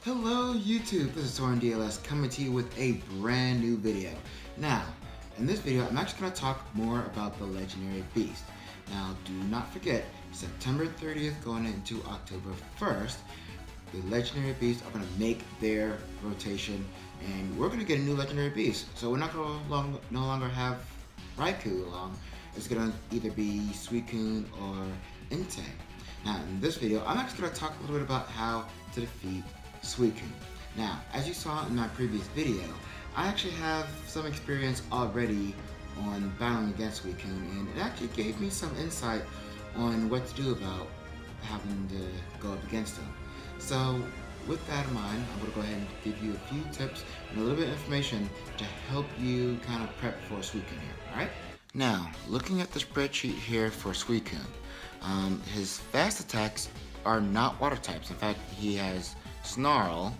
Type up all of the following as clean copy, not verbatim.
Hello YouTube, this is Soren DLS coming to you with a brand new video. Now, in this video, I'm actually going to talk more about the Legendary Beast. Now, do not forget, September 30th going into October 1st, the Legendary Beasts are going to make their rotation, and we're going to get a new Legendary Beast. So we're not going to no longer have Raikou along. It's going to either be Suicune or Entei. Now, in this video, I'm actually going to talk a little bit about how to defeat Suicune. Now, as you saw in my previous video, I actually have some experience already on battling against Suicune, and it actually gave me some insight on what to do about having to go up against him. So, with that in mind, I'm going to go ahead and give you a few tips and a little bit of information to help you kind of prep for Suicune here, alright? Now, looking at the spreadsheet here for Suicune, his fast attacks are not water types. In fact, he has Snarl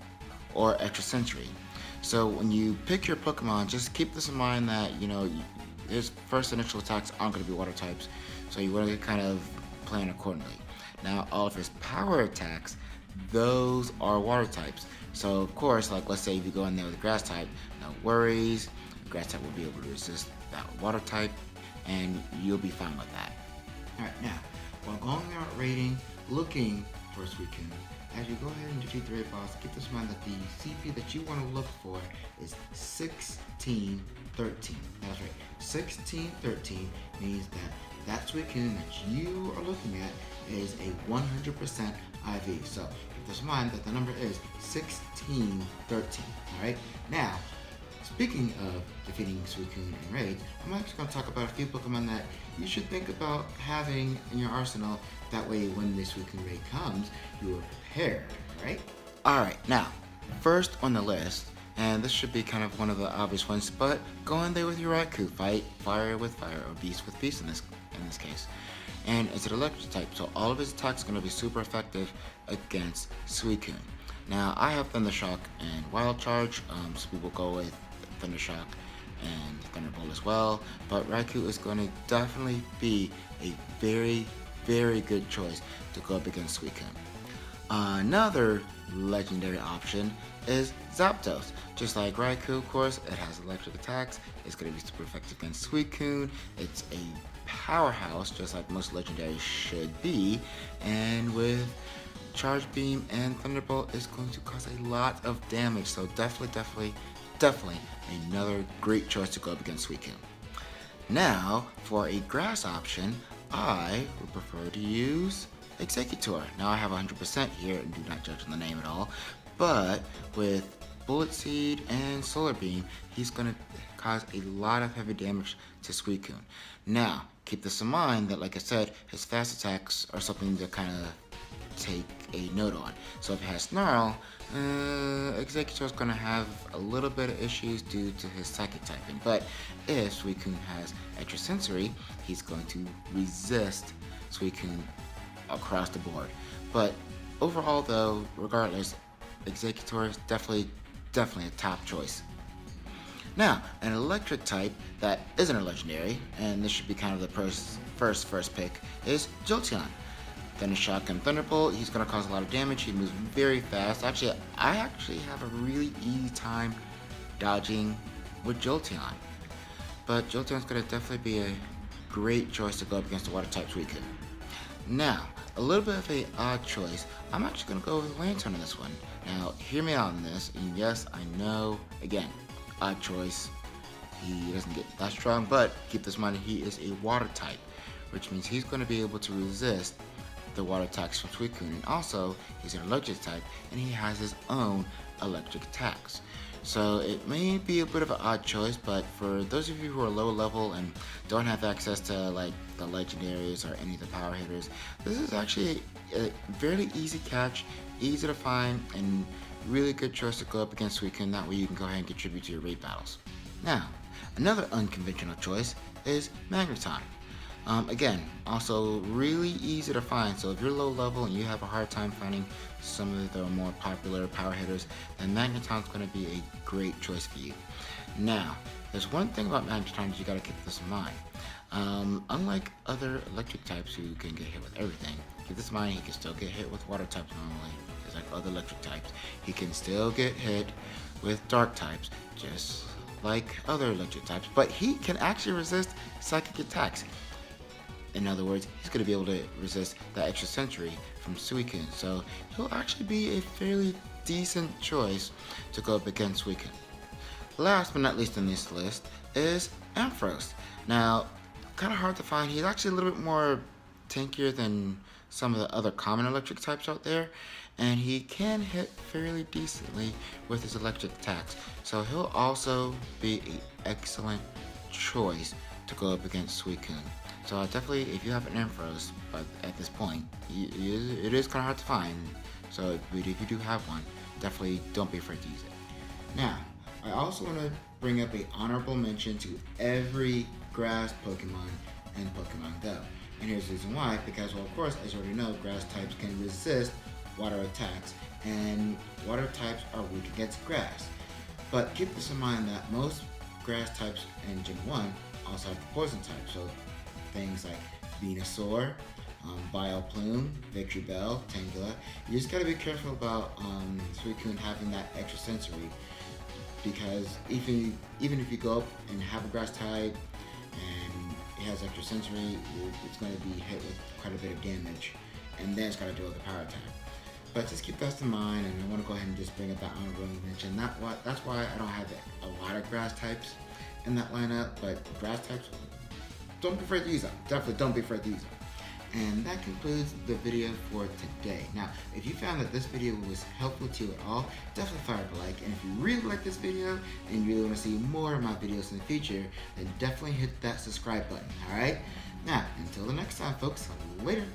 or Extra Sensory. So when you pick your Pokemon, just keep this in mind that, his first initial attacks aren't going to be water types, so you want to kind of plan accordingly. Now, all of his power attacks, those are water types. So of course, like let's say if you go in there with a grass type, no worries, the grass type will be able to resist that water type, and you'll be fine with that. Alright, now, while going out raiding, looking for Suicune, as you go ahead and defeat the raid boss, keep this in mind that the CP that you want to look for is 1613. That's right, 1613 means that Suicune that you are looking at is a 100% IV. So keep this in mind that the number is 1613. Alright, now, speaking of defeating Suicune in raids, I'm actually going to talk about a few Pokemon that you should think about having in your arsenal. That way, when this Suicune raid comes, you are prepared, right? Alright, now, first on the list, and this should be kind of one of the obvious ones, but go in there with your Raikou, fight fire with fire, or beast with beast in this case. And it's an electric type, so all of his attacks are going to be super effective against Suicune. Now, I have Thunder Shock and Wild Charge, so we will go with Thunder Shock and Thunderbolt as well, but Raikou is going to definitely be a very good choice to go up against Suicune. Another legendary option is Zapdos. Just like Raikou, of course, it has electric attacks. It's going to be super effective against Suicune. It's a powerhouse, just like most legendaries should be, and with Charge Beam and Thunderbolt is going to cause a lot of damage, so definitely another great choice to go up against Suicune. Now, for a grass option, I would prefer to use Executor. Now I have 100% here, and do not judge on the name at all, but with Bullet Seed and Solar Beam, he's going to cause a lot of heavy damage to Suicune. Now, keep this in mind that, like I said, his fast attacks are something to kind of take a note on. So if it has Snarl, Executor is going to have a little bit of issues due to his psychic typing, but if Suicune has Extra Sensory, he's going to resist Suicune across the board. But overall though, regardless, Executor is definitely a top choice. Now, an electric type that isn't a legendary, and this should be kind of the first pick, is Jolteon. Thunder Shock and Thunderbolt, he's going to cause a lot of damage. He moves very fast. Actually, I have a really easy time dodging with Jolteon. But Jolteon's going to definitely be a great choice to go up against the water type Suicune. Now, a little bit of an odd choice. I'm actually going to go with Lantern on this one. Now, hear me out on this. And yes, I know, again, odd choice. He doesn't get that strong, but keep this in mind, he is a water type, which means he's going to be able to resist the water attacks from Suicune, and also he's an electric type and he has his own electric attacks. So it may be a bit of an odd choice, but for those of you who are low level and don't have access to like the legendaries or any of the power hitters, this is actually a very easy catch, easy to find, and really good choice to go up against Suicune. That way you can go ahead and contribute to your raid battles. Now, another unconventional choice is Magneton. Again, also really easy to find, so if you're low level and you have a hard time finding some of the more popular power hitters, then Magneton's going to be a great choice for you. Now, there's one thing about Magneton that you got to keep this in mind. Unlike other electric types who can get hit with everything, keep this in mind, he can still get hit with water types normally just like other electric types. He can still get hit with dark types, just like other electric types, but he can actually resist psychic attacks. In other words, he's going to be able to resist that extra sensory from Suicune, so he'll actually be a fairly decent choice to go up against Suicune. Last but not least on this list is Ampharos. Now, kind of hard to find. He's actually a little bit more tankier than some of the other common electric types out there, and he can hit fairly decently with his electric attacks. So he'll also be an excellent choice to go up against Suicune. So definitely, if you have an Ampharos, but at this point, it is kind of hard to find. So if you do have one, definitely don't be afraid to use it. Now, I also want to bring up an honorable mention to every grass Pokemon in Pokemon Go. And here's the reason why, because, well, of course, as you already know, grass types can resist water attacks, and water types are weak against grass. But keep this in mind that most grass types in Gen 1 also have the poison type, so things like Venusaur, Vileplume, Victory Bell, Tangela. You just gotta be careful about Suicune having that extra sensory, because even if you go up and have a grass type and it has extra sensory, it's going to be hit with quite a bit of damage, and then it's got to deal with the power type. But just keep that in mind, and I want to go ahead and just bring up that honorable mention. That's why I don't have a lot of grass types in that lineup, but grass types, don't be afraid to use them. Definitely don't be afraid to use them. And that concludes the video for today. Now, if you found that this video was helpful to you at all, definitely fire up a like. And if you really like this video and you really want to see more of my videos in the future, then definitely hit that subscribe button, alright? Now, until the next time, folks, later.